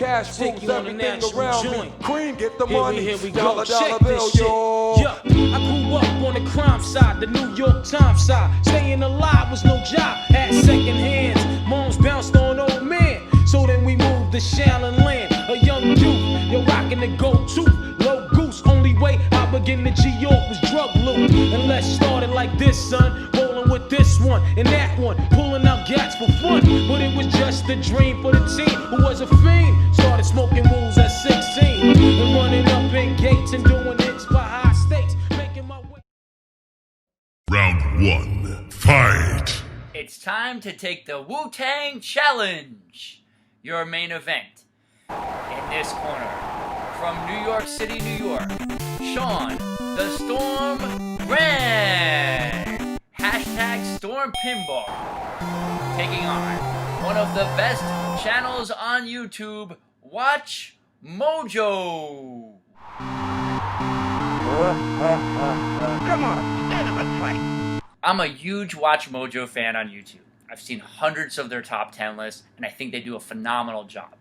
Cash take rules you on a everything natural around joint. me. Cream, get the Here money. we go. Dollar Check bill, this shit. yo. Yeah, I grew up on the crime side, the New York Times side. Staying alive was no job, had second hands. Moms bounced on old man. So then we moved to Shaolin Land, a young youth. You're rocking the go-to, low goose. Only way I began to G-York was drug loot. And let's start it like this, son. Rolling with this one and that one, pulling out gats for fun. But it was just a dream for the team who was a fiend. Started smoking wools at 16 and running up in gates and doing hits for high stakes, making my way. Round 1, fight! It's time to take the Wu-Tang Challenge, your main event. In this corner, from New York City, New York, Sean, the Storm Ran, hashtag stormpinball, taking on one of the best channels on YouTube, WatchMojo. Come on, stand up and fight. I'm a huge WatchMojo fan on YouTube. I've seen hundreds of their top 10 lists, and I think they do a phenomenal job.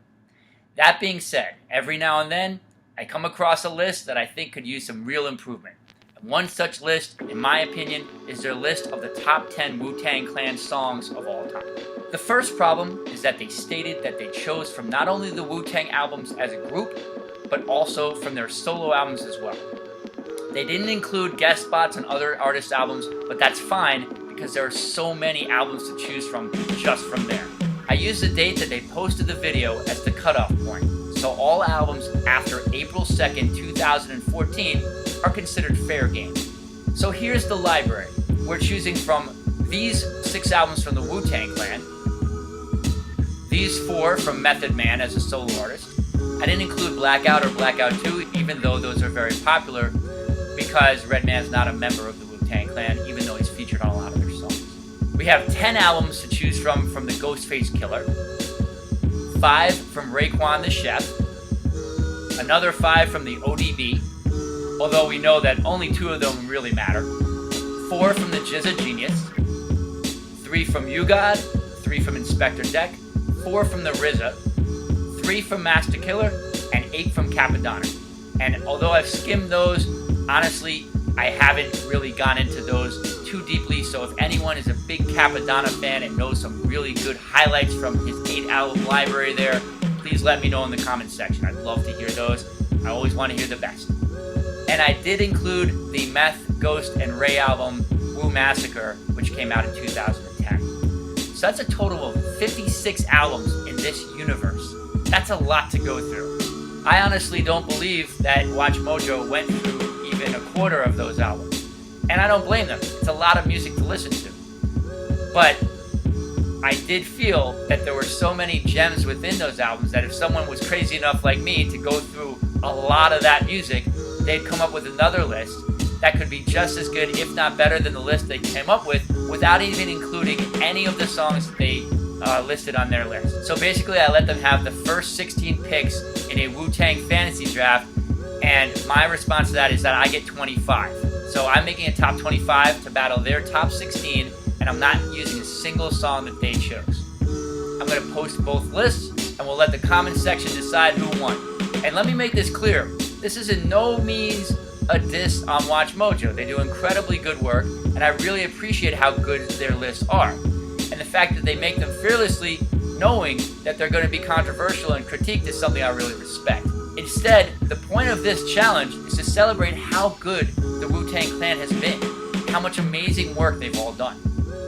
That being said, every now and then, I come across a list that I think could use some real improvement. And one such list, in my opinion, is their list of the top 10 Wu-Tang Clan songs of all time. The first problem is that they stated that they chose from not only the Wu-Tang albums as a group, but also from their solo albums as well. They didn't include guest spots on other artists' albums, but that's fine because there are so many albums to choose from just from there. I used the date that they posted the video as the cutoff point, so all albums after April 2nd, 2014 are considered fair game. So here's the library. We're choosing from these 6 albums from the Wu-Tang Clan, these 4 from Method Man as a solo artist. I didn't include Blackout or Blackout 2, even though those are very popular, because Redman's not a member of the Wu-Tang Clan, even though he's featured on a lot of their songs. We have 10 albums to choose from the Ghostface Killer, 5 from Raekwon the Chef, another 5 from the ODB, although we know that only 2 of them really matter, 4 from the Jizza Genius, 3 from U-God, 3 from Inspector Deck, 4 from the RZA, 3 from Master Killer, and 8 from Capadonna. And although I've skimmed those, honestly, I haven't really gone into those too deeply, so if anyone is a big Capadonna fan and knows some really good highlights from his 8-album library there, please let me know in the comments section. I'd love to hear those. I always want to hear the best. And I did include the Meth, Ghost, and Ray album, Wu Massacre, which came out in 2010. So that's a total of 56 albums in this universe. That's a lot to go through. I honestly don't believe that WatchMojo went through even a quarter of those albums. And I don't blame them. It's a lot of music to listen to. But I did feel that there were so many gems within those albums that if someone was crazy enough like me to go through a lot of that music, they'd come up with another list that could be just as good, if not better, than the list they came up with without even including any of the songs that they listed on their list. So basically, I let them have the first 16 picks in a Wu-Tang fantasy draft, and my response to that is that I get 25. So I'm making a top 25 to battle their top 16, and I'm not using a single song that they chose. I'm going to post both lists, and we'll let the comments section decide who won. And let me make this clear. This is in no means a diss on WatchMojo. They do incredibly good work, and I really appreciate how good their lists are. And the fact that they make them fearlessly, knowing that they're going to be controversial and critiqued, is something I really respect. Instead, the point of this challenge is to celebrate how good the Wu-Tang Clan has been, how much amazing work they've all done.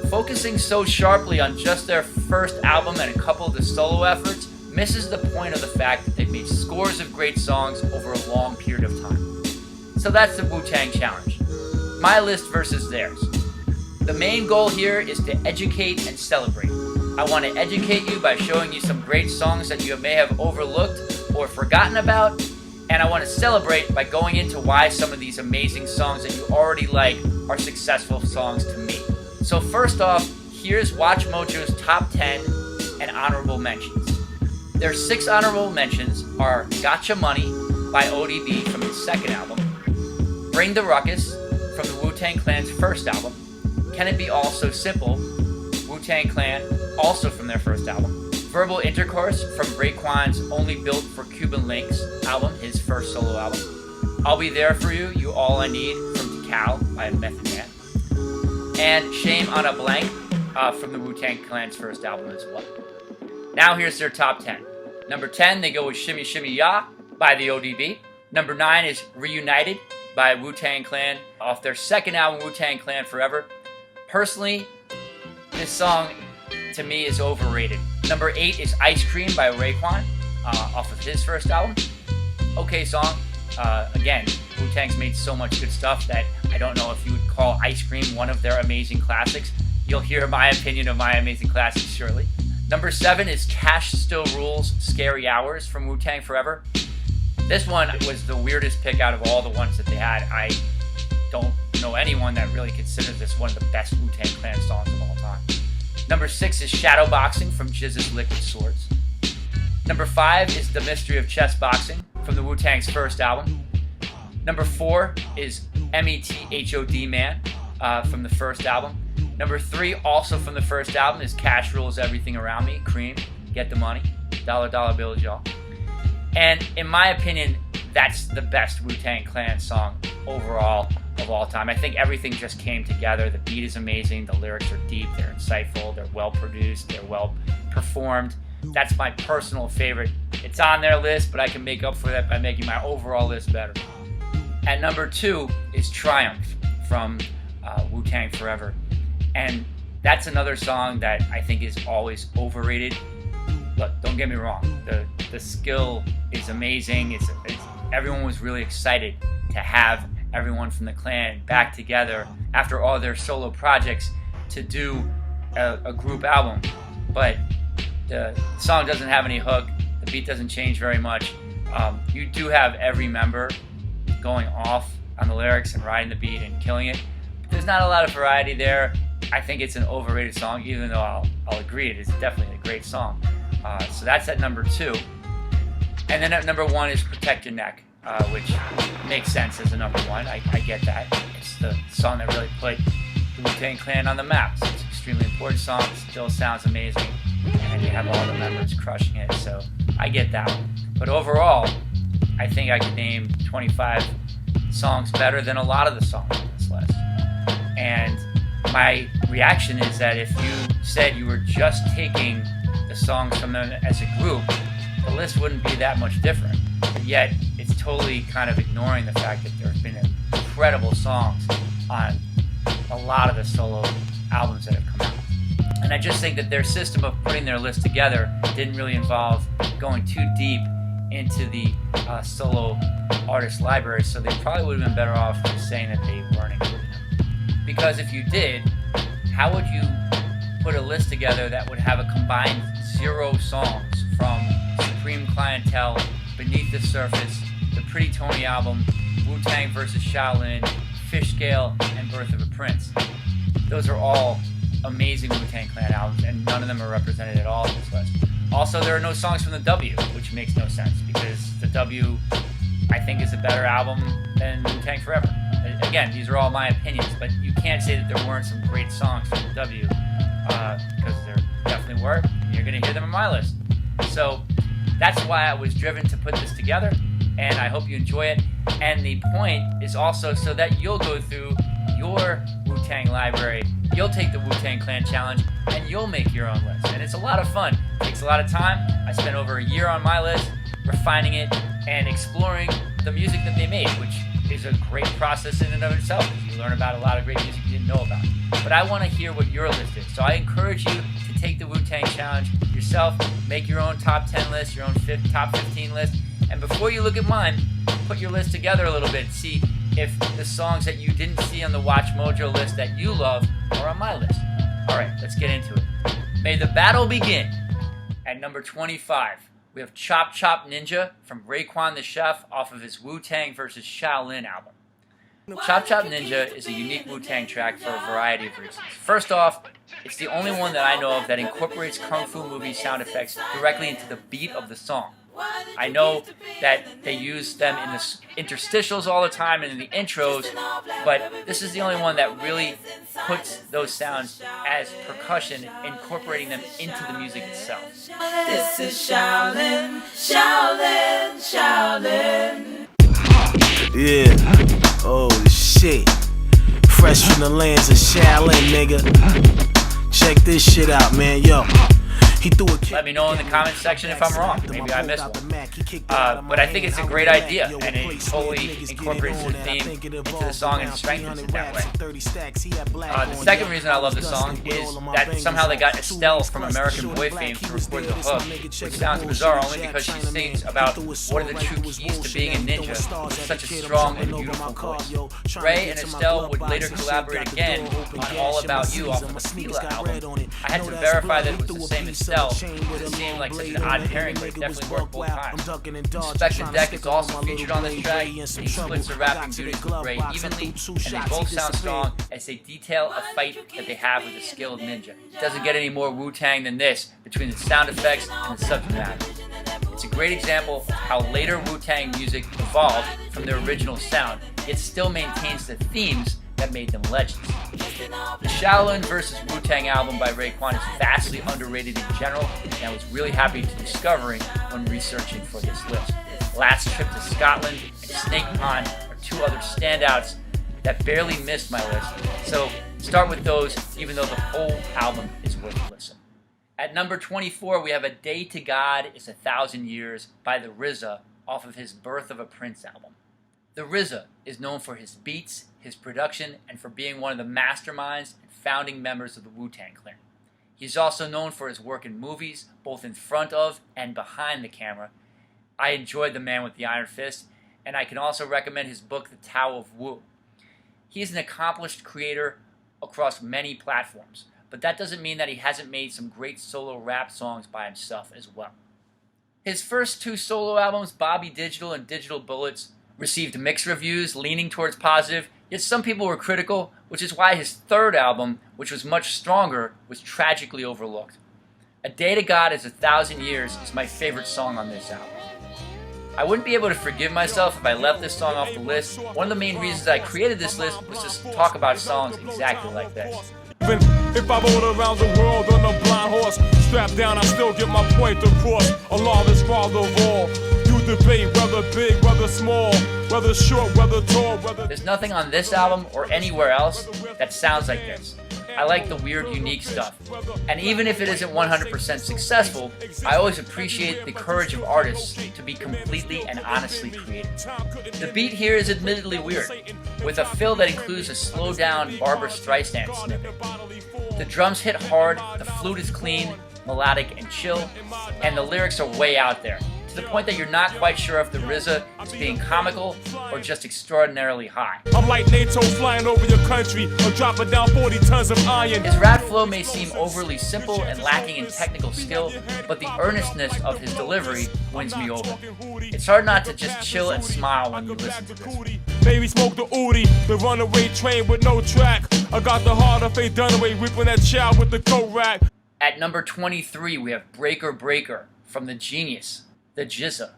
Focusing so sharply on just their first album and a couple of the solo efforts misses the point of the fact that they've made scores of great songs over a long period of time. So that's the Wu-Tang Challenge. My list versus theirs. The main goal here is to educate and celebrate. I want to educate you by showing you some great songs that you may have overlooked or forgotten about, and I want to celebrate by going into why some of these amazing songs that you already like are successful songs to me. So first off, here's WatchMojo's top 10 and honorable mentions. Their 6 honorable mentions are Gotcha Money by ODB from his second album, Bring the Ruckus from the Wu-Tang Clan's first album, Can It Be All So Simple, Wu-Tang Clan, also from their first album, Verbal Intercourse from Raekwon's Only Built for Cuban Links album, his first solo album. I'll Be There For You, You All I Need from Tikal by Method Man. And Shame on a Blank from the Wu-Tang Clan's first album as well. Now here's their top 10. Number 10, they go with Shimmy Shimmy Ya by the ODB. Number 9 is Reunited by Wu-Tang Clan off their second album, Wu-Tang Clan Forever. Personally, this song to me is overrated. Number 8 is Ice Cream by Raekwon off of his first album. Okay song. Again, Wu-Tang's made so much good stuff that I don't know if you would call Ice Cream one of their amazing classics. You'll hear my opinion of my amazing classics shortly. Number 7 is Cash Still Rules Scary Hours from Wu-Tang Forever. This one was the weirdest pick out of all the ones that they had. I don't know anyone that really considers this one of the best Wu-Tang Clan songs of all time. Number 6 is Shadowboxing from Jizz's Liquid Swords. Number 5 is The Mystery of Chess Boxing from the Wu-Tang's first album. Number 4 is METHOD Man from the first album. Number 3, also from the first album, is Cash Rules Everything Around Me, Cream, Get the Money, Dollar Dollar Bills, y'all. And in my opinion, that's the best Wu-Tang Clan song overall of all time. I think everything just came together. The beat is amazing, the lyrics are deep, they're insightful, they're well produced, they're well performed. That's my personal favorite. It's on their list, but I can make up for that by making my overall list better. At number 2 is Triumph from Wu-Tang Forever. And that's another song that I think is always overrated. Look, don't get me wrong. The skill is amazing. Everyone was really excited to have everyone from the clan back together after all their solo projects to do a group album. But the song doesn't have any hook. The beat doesn't change very much. You do have every member going off on the lyrics and riding the beat and killing it. But there's not a lot of variety there. I think it's an overrated song, even though I'll agree it is definitely a great song. So that's at number 2. And then at number 1 is Protect Your Neck, which makes sense as a number 1. I get that. It's the song that really put the Wu-Tang Clan on the map. So it's an extremely important song. It still sounds amazing. And you have all the members crushing it. So I get that one. But overall, I think I could name 25 songs better than a lot of the songs on this list. And my reaction is that if you said you were just taking the songs from them as a group, the list wouldn't be that much different. But yet, it's totally kind of ignoring the fact that there's been incredible songs on a lot of the solo albums that have come out. And I just think that their system of putting their list together didn't really involve going too deep into the solo artist library, so they probably would have been better off just saying that they weren't including them. Because if you did, how would you put a list together that would have a combined 0 songs from Supreme Clientele, Beneath the Surface, the Pretty Tony album, Wu-Tang vs. Shaolin, Fish Scale, and Birth of a Prince? Those are all amazing Wu-Tang Clan albums, and none of them are represented at all in this list. Also, there are no songs from the W, which makes no sense, because the W, I think, is a better album than Wu-Tang Forever. Again, these are all my opinions, but you can't say that there weren't some great songs from the W, because there definitely were, and you're going to hear them on my list. So that's why I was driven to put this together, and I hope you enjoy it. And the point is also so that you'll go through your Wu-Tang library, you'll take the Wu-Tang Clan Challenge, and you'll make your own list. And it's a lot of fun. It takes a lot of time. I spent over a year on my list, refining it, and exploring the music that they made, which is a great process in and of itself. You learn about a lot of great music you didn't know about. But I want to hear what your list is. So I encourage you to take the Wu-Tang Challenge yourself, make your own top 10 list, your own top 15 list, and before you look at mine, put your list together a little bit, see if the songs that you didn't see on the WatchMojo list that you love are on my list. Alright, let's get into it. May the battle begin. At number 25, we have Chop Chop Ninja from Raekwon the Chef off of his Wu-Tang vs. Shaolin album. Chop Chop Ninja is a unique Wu-Tang track for a variety of reasons. First off, it's the only one that I know of that incorporates Kung Fu movie sound effects directly into the beat of the song. I know that they use them in the interstitials all the time and in the intros, but this is the only one that really puts those sounds as percussion, incorporating them into the music itself. This is Shaolin, Shaolin, Shaolin. Yeah, holy shit. Fresh from the lands of Shaolin, nigga. Check this shit out, man, yo. He threw a kick. Let me know in the comment section if I'm wrong. Maybe I missed one. But I think it's a great idea, and it totally incorporates the theme into the song and strengthens it that way. The second reason I love the song is that somehow they got Estelle from American Boy fame to record the hook, which sounds bizarre only because she sings about what are the true keys to being a ninja with such a strong and beautiful voice. Ray and Estelle would later collaborate again on All About You off of the Tefila album. I had to verify that it was the same Estelle, because it seemed like such an odd pairing, but it definitely worked both times. Inspector Deck is also featured on this track. He splits the rapping duties with Ray evenly, and they both sound strong as they detail a fight that they have with a skilled ninja. It doesn't get any more Wu-Tang than this between the sound effects and the subject matter. It's a great example of how later Wu-Tang music evolved from their original sound, yet still maintains the themes that made them legends. The Shaolin vs. Wu-Tang album by Raekwon is vastly underrated in general, and I was really happy to discovering when researching for this list. Last Trip to Scotland and Snake Pond are two other standouts that barely missed my list, so start with those even though the whole album is worth a listen. At number 24, we have A Day to God is 1,000 Years by the RZA off of his Birth of a Prince album. The RZA is known for his beats, his production, and for being one of the masterminds and founding members of the Wu-Tang Clan. He's also known for his work in movies, both in front of and behind the camera. I enjoyed The Man with the Iron Fist, and I can also recommend his book, The Tao of Wu. He's an accomplished creator across many platforms, but that doesn't mean that he hasn't made some great solo rap songs by himself as well. His first two solo albums, Bobby Digital and Digital Bullets, received mixed reviews, leaning towards positive, yet some people were critical, which is why his third album, which was much stronger, was tragically overlooked. A Day to God is 1,000 Years is my favorite song on this album. I wouldn't be able to forgive myself if I left this song off the list. One of the main reasons I created this list was to talk about songs exactly like this. If I rode around the world on a blind horse, strapped down, I still get my point across. Allah is father of all. You debate whether big, whether small, whether short, whether tall, whether... There's nothing on this album or anywhere else that sounds like this. I like the weird, unique stuff. And even if it isn't 100% successful, I always appreciate the courage of artists to be completely and honestly creative. The beat here is admittedly weird, with a fill that includes a slowed-down Barbra Streisand snippet. The drums hit hard, the flute is clean, melodic, and chill, and the lyrics are way out there, to the point that you're not quite sure if the RZA is being comical or just extraordinarily high. I'm like NATO flying over your country or dropping down 40 tons of iron. His rap flow may seem overly simple and lacking in technical skill, but the earnestness of his delivery wins me over. It's hard not to just chill and smile when you listen to this. Baby smoke the Udi, the runaway train with no track. I got the heart of Faye Dunaway, whipping that child with the coat rack. At number 23, we have Breaker Breaker from the genius, the GZA,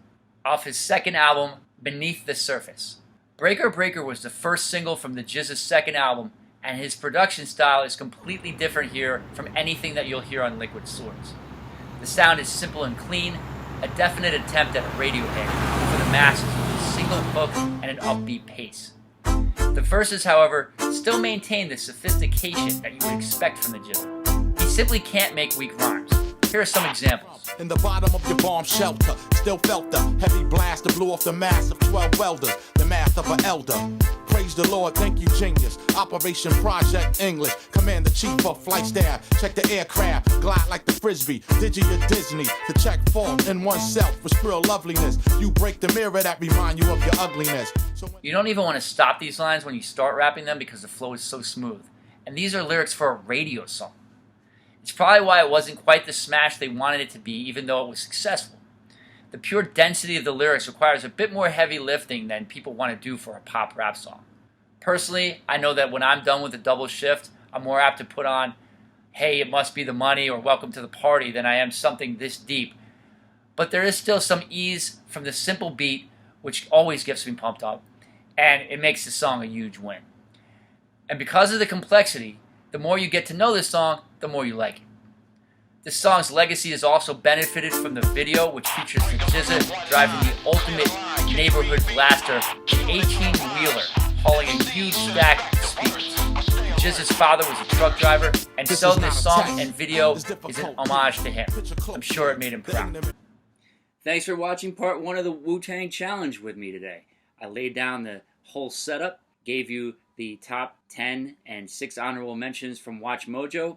off his second album, Beneath the Surface. Breaker Breaker was the first single from the GZA's second album, and his production style is completely different here from anything that you'll hear on Liquid Swords. The sound is simple and clean, a definite attempt at a radio hit for the masses with a single hook and an upbeat pace. The verses, however, still maintain the sophistication that you would expect from the GZA. He simply can't make weak rhymes. Here are some examples. In the bottom of your bomb shelter, still felt the heavy blast that blew off the mass of 12 welders, the math of an elder. Praise the Lord, thank you, genius. Operation Project English, Commander Chief of Flight Staff. Check the aircraft, glide like the frisbee. Digi to Disney, to check fault in oneself with real loveliness. You break the mirror that remind you of your ugliness. You don't even want to stop these lines when you start rapping them because the flow is so smooth. And these are lyrics for a radio song. It's probably why it wasn't quite the smash they wanted it to be, even though it was successful. The pure density of the lyrics requires a bit more heavy lifting than people want to do for a pop rap song. Personally, I know that when I'm done with the double shift, I'm more apt to put on, hey, it must be the money or welcome to the party than I am something this deep. but there is still some ease from the simple beat, which always gets me pumped up, and it makes the song a huge win. And because of the complexity, the more you get to know this song, the more you like it. This song's legacy has also benefited from the video, which features the GZA driving the ultimate neighborhood blaster, an 18-wheeler, hauling a huge stack of speakers. GZA's father was a truck driver, and so this song and video is an homage to him. I'm sure it made him proud. Thanks for watching part 1 of the Wu-Tang Challenge with me today. I laid down the whole setup, gave you the top 10 and 6 honorable mentions from WatchMojo,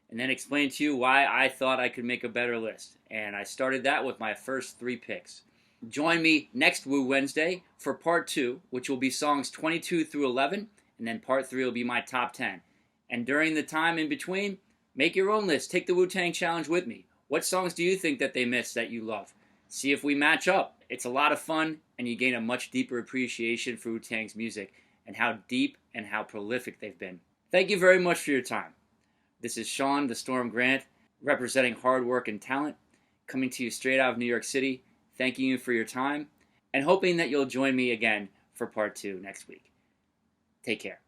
and then explained to you why I thought I could make a better list. And I started that with my first 3 picks. Join me next Wu Wednesday for part 2, which will be songs 22 through 11, and then part 3 will be my top 10. And during the time in between, make your own list. Take the Wu-Tang Challenge with me. What songs do you think that they missed that you love? See if we match up. It's a lot of fun, and you gain a much deeper appreciation for Wu-Tang's music and how deep and how prolific they've been. Thank you very much for your time. This is Sean the Storm Grant, representing hard work and talent, coming to you straight out of New York City, thanking you for your time, and hoping that you'll join me again for part 2 next week. Take care.